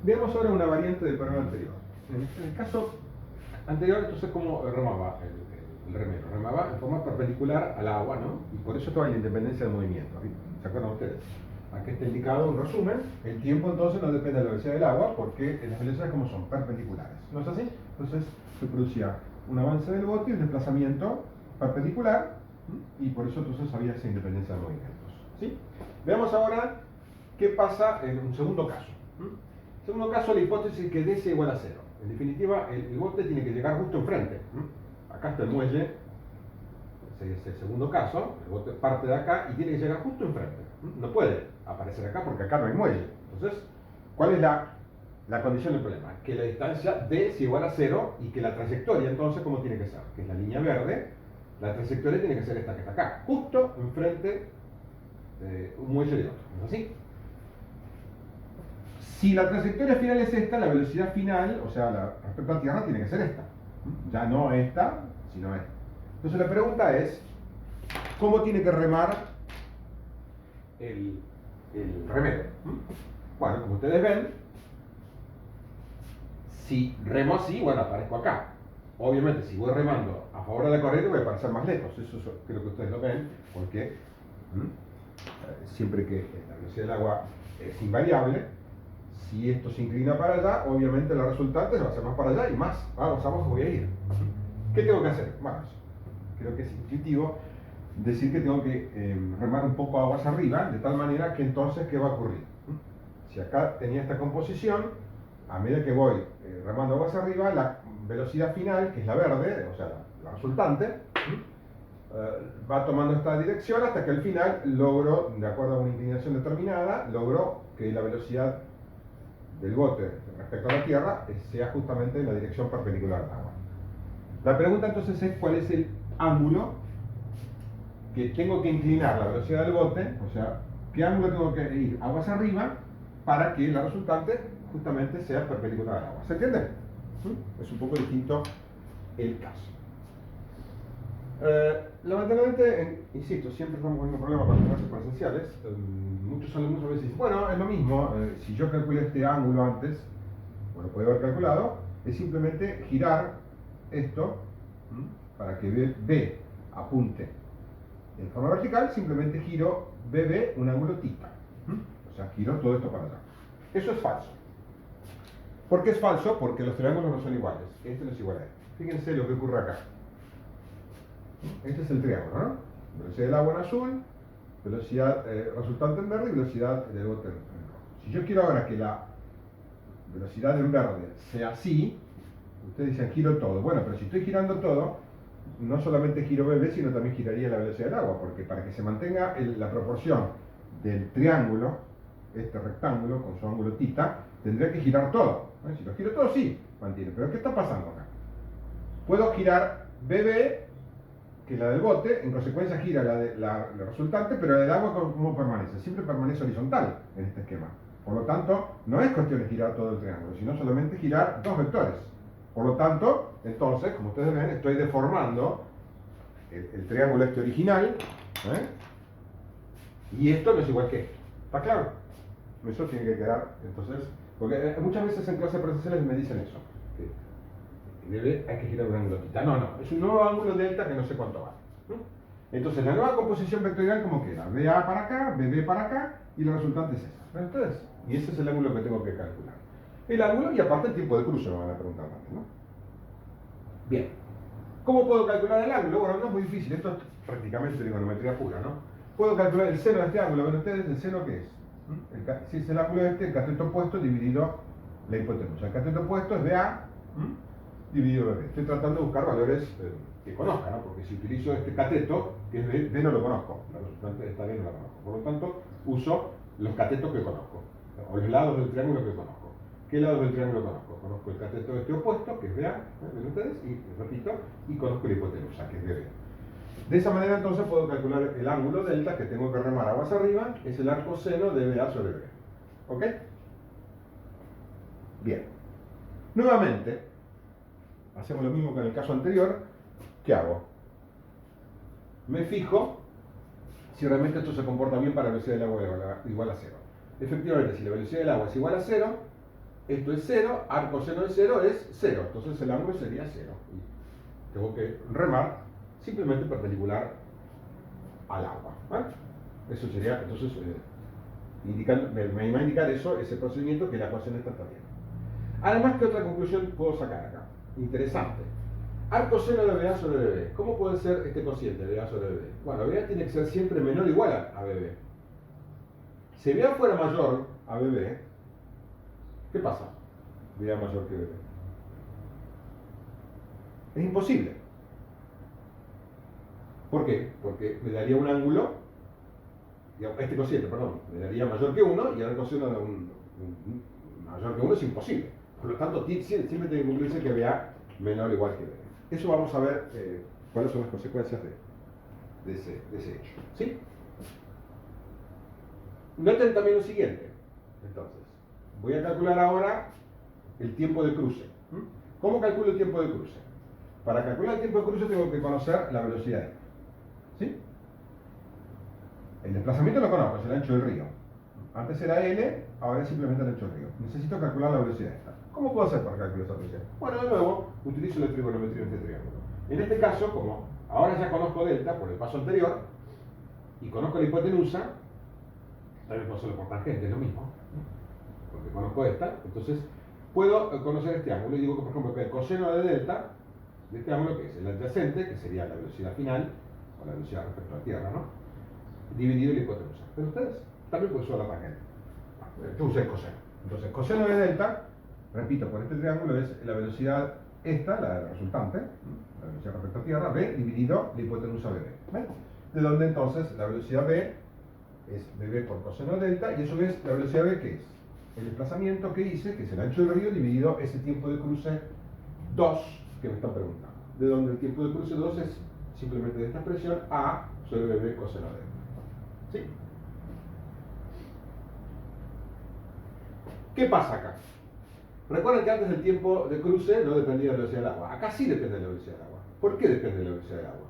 Veamos ahora una variante del programa anterior. En el caso anterior, entonces, ¿cómo remaba el remero? Remaba en forma perpendicular al agua, ¿no? Y por eso estaba la independencia del movimiento. ¿Se acuerdan ustedes? Aquí está indicado un resumen. El tiempo entonces no depende de la velocidad del agua porque las velocidades como son perpendiculares. ¿No es así? Entonces se producía un avance del bote y un desplazamiento perpendicular y por eso entonces había esa independencia de movimientos. ¿Sí? Veamos ahora qué pasa en un segundo caso. En segundo caso, la hipótesis es que D sea igual a 0. En definitiva, el bote tiene que llegar justo enfrente. Acá está el muelle, ese es el segundo caso, el bote parte de acá y tiene que llegar justo enfrente. No puede aparecer acá porque acá no hay muelle. Entonces, ¿cuál es la condición del problema? Que la distancia D sea igual a 0 y que la trayectoria, entonces, ¿cómo tiene que ser? Que es la línea verde, la trayectoria tiene que ser esta que está acá, justo enfrente de un muelle de otro. ¿No es así? Si la trayectoria final es esta, la velocidad final, o sea, respecto a tierra, tiene que ser esta. Ya no esta, sino esta. Entonces la pregunta es, ¿cómo tiene que remar el remero? Bueno, como ustedes ven, si remo así, bueno, aparezco acá. Obviamente, si voy remando a favor de la corriente, voy a aparecer más lejos. Eso creo que ustedes lo ven, porque siempre que la velocidad del agua es invariable, si esto se inclina para allá, obviamente la resultante se va a hacer más para allá y más abajo voy a ir. ¿Qué tengo que hacer? Bueno, creo que es intuitivo decir que tengo que remar un poco aguas arriba, de tal manera que entonces, ¿qué va a ocurrir? Si acá tenía esta composición, a medida que voy remando aguas arriba, la velocidad final, que es la verde, o sea, la resultante, va tomando esta dirección hasta que al final logro, de acuerdo a una inclinación determinada, logro que la velocidad del bote respecto a la tierra sea justamente en la dirección perpendicular al agua. La pregunta entonces es cuál es el ángulo que tengo que inclinar la velocidad del bote, o sea, qué ángulo tengo que ir aguas arriba para que la resultante justamente sea perpendicular al agua. ¿Se entiende? Es un poco distinto el caso. Lamentablemente, insisto, siempre estamos con el mismo problema con las clases presenciales. Muchos alumnos a veces dicen, bueno, es lo mismo, si yo calculé este ángulo antes, bueno, puede haber calculado, es simplemente girar esto para que B apunte en forma vertical, simplemente giro BB un ángulo θ. O sea, giro todo esto para allá. Eso es falso. ¿Por qué es falso? Porque los triángulos no son iguales. Este no es igual a este. Fíjense lo que ocurre acá. Este es el triángulo, ¿no? Velocidad del agua en azul, velocidad resultante en verde y velocidad del bote en rojo. Si yo quiero ahora que la velocidad en verde sea así, ustedes dicen giro todo. Bueno, pero si estoy girando todo, no solamente giro BB, sino también giraría la velocidad del agua, porque para que se mantenga la proporción del triángulo, este rectángulo con su ángulo θ, tendría que girar todo. Si lo giro todo, sí, mantiene. Pero ¿qué está pasando acá? Puedo girar BB, que es la del bote, en consecuencia gira la resultante, pero la del agua, ¿cómo permanece? Siempre permanece horizontal en este esquema. Por lo tanto, no es cuestión de girar todo el triángulo, sino solamente girar dos vectores. Por lo tanto, entonces, como ustedes ven, estoy deformando el triángulo este original, y esto no es igual que esto. ¿Está claro? Eso tiene que quedar, entonces, porque muchas veces en clases presenciales me dicen eso, que hay que girar un ángulo θ. No, es un nuevo ángulo delta que no sé cuánto vale. Entonces, la nueva composición vectorial, ¿cómo queda? BA para acá, BB para acá, y la resultante es esa. ¿Ven ustedes? Y ese es el ángulo que tengo que calcular. El ángulo y aparte el tiempo de cruce, me van a preguntar antes, ¿no? Bien. ¿Cómo puedo calcular el ángulo? Bueno, no es muy difícil, esto es prácticamente trigonometría pura, ¿no? Puedo calcular el seno de este ángulo. ¿Ven ustedes el seno qué es? Si es el ángulo este, el cateto opuesto dividido la hipotenusa. El cateto opuesto es BA dividido BB. Estoy tratando de buscar valores que conozca, ¿no? Porque si utilizo este cateto, que es B no lo conozco, la resultante de esta B no la conozco. Por lo tanto, uso los catetos que conozco, o los lados del triángulo que conozco. ¿Qué lados del triángulo conozco? Conozco el cateto este opuesto, que es BA, ¿ven ustedes? Y repito, y conozco la hipotenusa, que es BB. De esa manera entonces puedo calcular el ángulo delta que tengo que remar aguas arriba, es el arco seno de BA sobre B. ¿Ok? Bien. Nuevamente, hacemos lo mismo que en el caso anterior. ¿Qué hago? Me fijo si realmente esto se comporta bien para la velocidad del agua igual a 0. Efectivamente, si la velocidad del agua es igual a 0, esto es 0, arco seno de 0 es 0, entonces el ángulo sería 0. Y tengo que remar simplemente perpendicular al agua. ¿Vale? Eso sería, entonces, me va a indicar eso, ese procedimiento, que la ecuación está bien. Además, ¿qué otra conclusión puedo sacar acá? Interesante. Arco seno de BA sobre BB. ¿Cómo puede ser este cociente de BA sobre BB? Bueno, BA tiene que ser siempre menor o igual a BB. Si BA fuera mayor a BB, ¿qué pasa? BA mayor que BB. Es imposible. ¿Por qué? Porque me daría un ángulo, este cociente, perdón, me daría mayor que 1 y el coseno de mayor que 1 es imposible. Por lo tanto, siempre tiene que cumplirse que BA menor o igual que BB. Eso vamos a ver cuáles son las consecuencias de ese hecho. ¿Sí? Noten también lo siguiente. Entonces, voy a calcular ahora el tiempo de cruce. ¿Cómo calculo el tiempo de cruce? Para calcular el tiempo de cruce tengo que conocer la velocidad. ¿Sí? El desplazamiento lo conozco, es el ancho del río. Antes era L, ahora es simplemente el ancho del río. Necesito calcular la velocidad esta. ¿Cómo puedo hacer para calcular esa velocidad? Bueno, de nuevo, utilizo la trigonometría de este triángulo. En este caso, como ahora ya conozco delta por el paso anterior, y conozco la hipotenusa, también puedo hacerlo por tangente, es lo mismo, porque conozco esta, entonces puedo conocer este ángulo, y digo que, por ejemplo, que el coseno de delta, de este ángulo, que es el adyacente, que sería la velocidad final, o la velocidad respecto a la Tierra, ¿no? Dividido la hipotenusa. Pero ustedes también pueden usar la tangente. Yo usé el coseno. Entonces, el coseno de delta, repito, por este triángulo es la velocidad esta, la resultante, la velocidad respecto a Tierra, B, dividido la hipotenusa BB. ¿Ven? De donde entonces la velocidad B es BB por coseno de delta, y eso es la velocidad B, que es el desplazamiento que hice, que es el ancho del río, dividido ese tiempo de cruce 2 que me están preguntando. De donde el tiempo de cruce 2 es simplemente de esta expresión A sobre BB coseno de delta. ¿Sí? ¿Qué pasa acá? Recuerden que antes el tiempo de cruce no dependía de la velocidad del agua. Acá sí depende de la velocidad del agua. ¿Por qué depende de la velocidad del agua?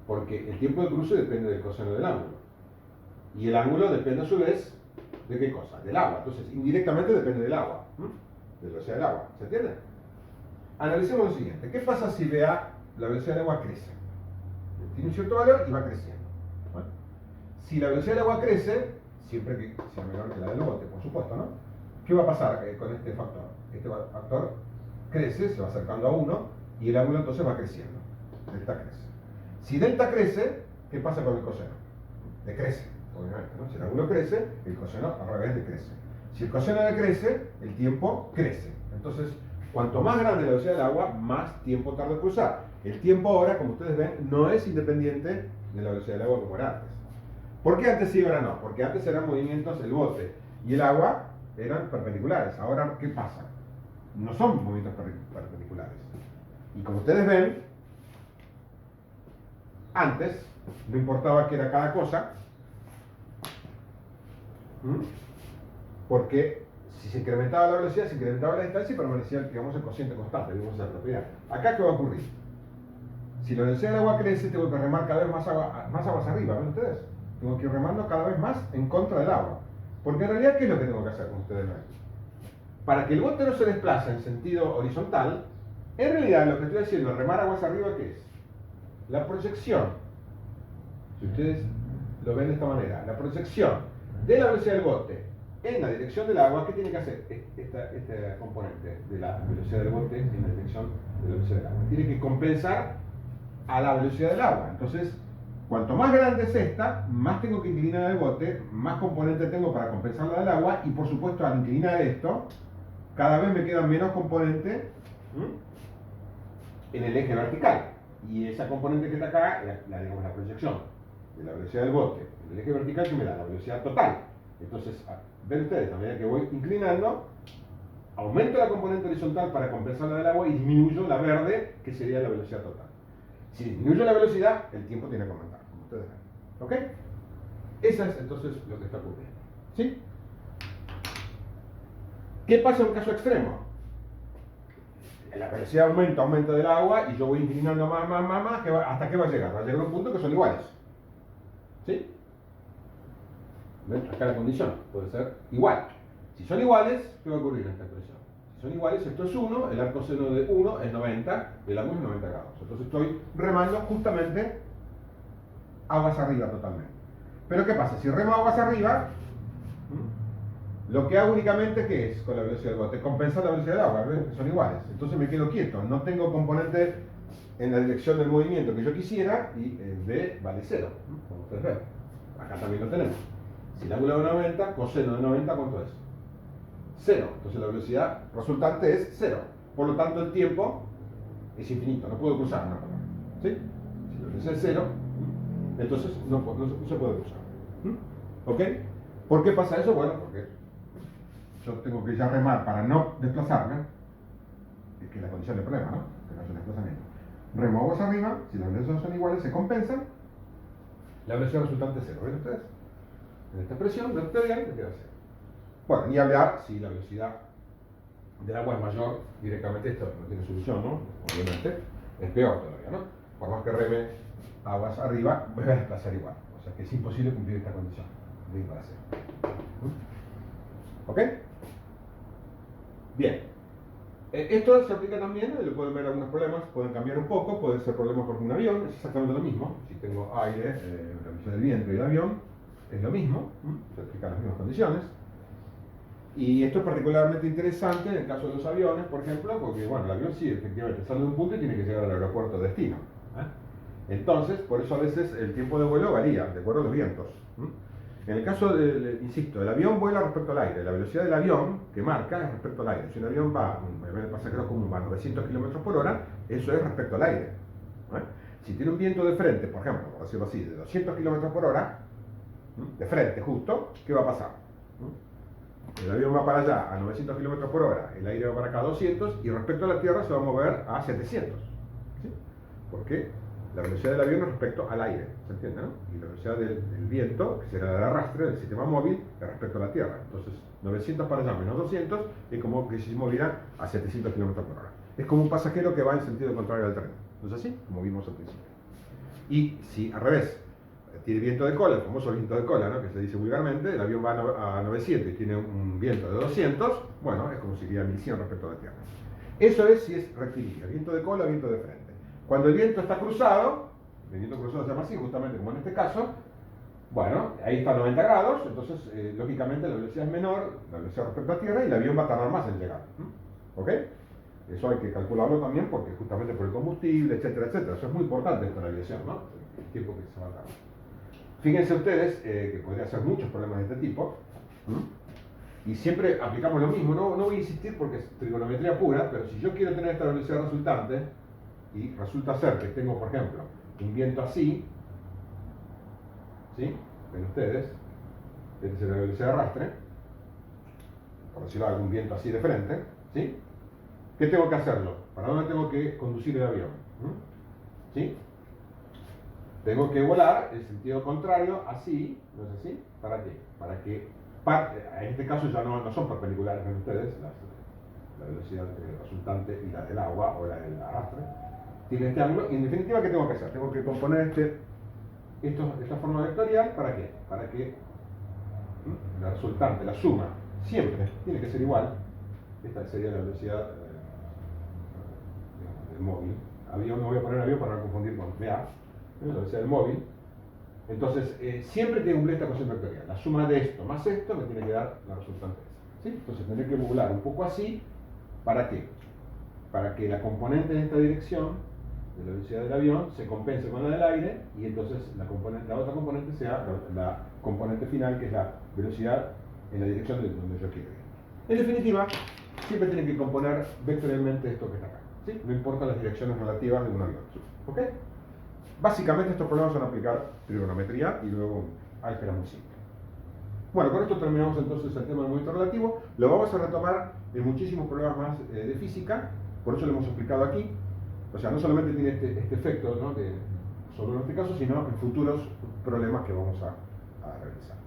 Porque el tiempo de cruce depende del coseno del ángulo. Y el ángulo depende a su vez de qué cosa, del agua. Entonces, indirectamente depende del agua, de la velocidad del agua. ¿Se entiende? Analicemos lo siguiente. ¿Qué pasa si la velocidad del agua crece? Tiene un cierto valor y va creciendo. ¿Vale? Si la velocidad del agua crece, siempre que sea menor que la del bote, por supuesto, ¿no? ¿Qué va a pasar con este factor? Este factor crece, se va acercando a 1 y el ángulo entonces va creciendo. Delta crece. Si delta crece, ¿qué pasa con el coseno? Decrece, obviamente, ¿no? Si el ángulo crece, el coseno al revés decrece. Si el coseno decrece, el tiempo crece. Entonces, cuanto más grande la velocidad del agua, más tiempo tarda en cruzar. El tiempo ahora, como ustedes ven, no es independiente de la velocidad del agua como era antes. ¿Por qué antes sí y ahora no? Porque antes eran movimientos, el bote y el agua eran perpendiculares. Ahora, ¿qué pasa? No son movimientos perpendiculares. Y como ustedes ven, antes no importaba qué era cada cosa, porque si se incrementaba la velocidad, se incrementaba la distancia y permanecía, digamos, el cociente constante, digamos, esa propiedad. Acá, ¿qué va a ocurrir? Si la velocidad del agua crece, tengo que remar cada vez más aguas arriba, ¿ven ustedes? Tengo que ir remando cada vez más en contra del agua. Porque en realidad, ¿qué es lo que tengo que hacer, como ustedes ven? Para que el bote no se desplace en sentido horizontal, en realidad lo que estoy haciendo, remar aguas arriba, ¿qué es? La proyección. Si ustedes lo ven de esta manera, la proyección de la velocidad del bote en la dirección del agua, ¿qué tiene que hacer este componente de la velocidad del bote en la dirección de la velocidad del agua? Tiene que compensar a la velocidad del agua. Entonces, cuanto más grande es esta, más tengo que inclinar el bote, más componente tengo para compensar la del agua, y por supuesto al inclinar esto, cada vez me quedan menos componentes en el eje vertical. Y esa componente que está acá, digamos, la proyección de la velocidad del bote en el eje vertical, que me da la velocidad total. Entonces, ven ustedes, a medida que voy inclinando, aumento la componente horizontal para compensar la del agua y disminuyo la verde, que sería la velocidad total. Si disminuyo la velocidad, el tiempo tiene que aumentar, como ustedes ven. ¿Ok? Eso es entonces lo que está ocurriendo. ¿Sí? ¿Qué pasa en un caso extremo? La velocidad aumenta del agua y yo voy inclinando más, ¿hasta qué va a llegar? Va a llegar a un punto que son iguales. ¿Sí? ¿Ven? Acá la condición puede ser igual. Si son iguales, ¿qué va a ocurrir en esta expresión? Si son iguales, esto es 1, el arco seno de 1 es 90, el ángulo es 90 grados. Entonces estoy remando justamente aguas arriba totalmente. Pero ¿qué pasa? Si remo aguas arriba, lo que hago únicamente, ¿qué es con la velocidad del bote? Compensar la velocidad del agua, ¿ves? Son iguales. Entonces me quedo quieto, no tengo componente en la dirección del movimiento que yo quisiera y el B vale 0, como ustedes ven. Acá también lo tenemos. Si el ángulo es 90, coseno de 90, ¿cuánto es? 0. Entonces la velocidad resultante es 0. Por lo tanto el tiempo es infinito, no puedo cruzar una palabra. ¿Sí? Si la velocidad es 0, entonces no se puede cruzar. ¿Ok? ¿Por qué pasa eso? Bueno, porque yo tengo que ya remar para no desplazarme, es que es la condición del problema, ¿no? Que no es un desplazamiento. Remo aguas arriba, si las velocidades son iguales, se compensan, la velocidad resultante es 0. ¿Ven ustedes? En esta expresión vectorial me queda 0. Bueno, ni hablar si la velocidad del agua es mayor, directamente esto no tiene solución, ¿no? Obviamente, es peor todavía, ¿no? Por más que reme aguas arriba, voy a desplazar igual. O sea que es imposible cumplir esta condición de ir para 0. ¿Ok? Bien. Esto se aplica también, le pueden ver algunos problemas, pueden cambiar un poco, pueden ser problemas por un avión, es exactamente lo mismo. Si tengo aire, la velocidad del viento y el avión, es lo mismo, se aplican las mismas condiciones. Y esto es particularmente interesante en el caso de los aviones, por ejemplo, porque bueno, el avión sí, efectivamente sale de un punto y tiene que llegar al aeropuerto de destino. Entonces, por eso a veces el tiempo de vuelo varía, de acuerdo a los vientos. En el caso insisto, el avión vuela respecto al aire. La velocidad del avión que marca es respecto al aire. Si un avión va, el pasajero común va a 900 km por hora, eso es respecto al aire. Si tiene un viento de frente, por ejemplo, por decirlo así, de 200 km por hora, de frente justo, ¿qué va a pasar? El avión va para allá a 900 km por hora, el aire va para acá a 200 y respecto a la Tierra se va a mover a 700. ¿Sí? ¿Por qué? La velocidad del avión es respecto al aire, ¿se entiende? ¿No? Y la velocidad del viento, que será el arrastre del sistema móvil, es respecto a la Tierra. Entonces, 900 para allá menos 200 es como que si se moviera a 700 km por hora. Es como un pasajero que va en sentido contrario al tren. ¿No es así? Como vimos al principio. Y si al revés, tiene viento de cola, el famoso viento de cola, ¿no? Que se dice vulgarmente, el avión va a 900 y tiene un viento de 200, bueno, es como si iría a 1100 respecto a la Tierra. Eso es si es rectilíneo, viento de cola, viento de frente. Cuando el viento está cruzado, el viento cruzado se llama así, justamente como en este caso, bueno, ahí está a 90 grados, entonces lógicamente la velocidad es menor, la velocidad respecto a Tierra, y el avión va a tardar más en llegar. ¿Ok? Eso hay que calcularlo también porque justamente por el combustible, etcétera, etcétera. Eso es muy importante esto en la aviación, ¿no? El tiempo que se va a tardar. Fíjense ustedes que podría ser muchos problemas de este tipo. Y siempre aplicamos lo mismo. No voy a insistir porque es trigonometría pura, pero si yo quiero tener esta velocidad resultante, y resulta ser que tengo, por ejemplo, un viento así, ¿sí? Ven ustedes, esta es la velocidad de arrastre, por decirlo algún viento así de frente, ¿sí? ¿Qué tengo que hacerlo? ¿Para dónde tengo que conducir el avión? ¿Sí? Tengo que volar en sentido contrario, así, ¿no es así? ¿Para qué? Para que, en este caso ya no son perpendiculares, ven ustedes, la velocidad resultante y la del agua o la del arrastre, tiene este ángulo, y en definitiva, ¿qué tengo que hacer? Tengo que componer esta forma vectorial, ¿para qué? Para que la resultante, la suma, siempre tiene que ser igual. Esta sería la velocidad del móvil. Avión, no voy a poner avión para no confundir con VA, la velocidad del móvil. Entonces, siempre tengo que cumplir esta ecuación vectorial. La suma de esto más esto me tiene que dar la resultante esa. ¿Sí? Entonces, tendré que volar un poco así. ¿Para qué? Para que la componente de esta dirección de la velocidad del avión se compense con la del aire y entonces la otra componente sea la componente final, que es la velocidad en la dirección de donde yo quiero ir. En definitiva, siempre tienen que componer vectorialmente esto que está acá, ¿sí? No importa las direcciones relativas de un avión. ¿Ok? Básicamente estos problemas van a aplicar trigonometría y luego álgebra muy simple. Bueno, con esto terminamos entonces el tema del movimiento relativo. Lo vamos a retomar en muchísimos problemas más de física, por eso lo hemos explicado aquí. O sea, no solamente tiene este efecto, ¿no?, solo en este caso, sino en futuros problemas que vamos a realizar.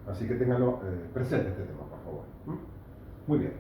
Así que ténganlo presente este tema, por favor. Muy bien.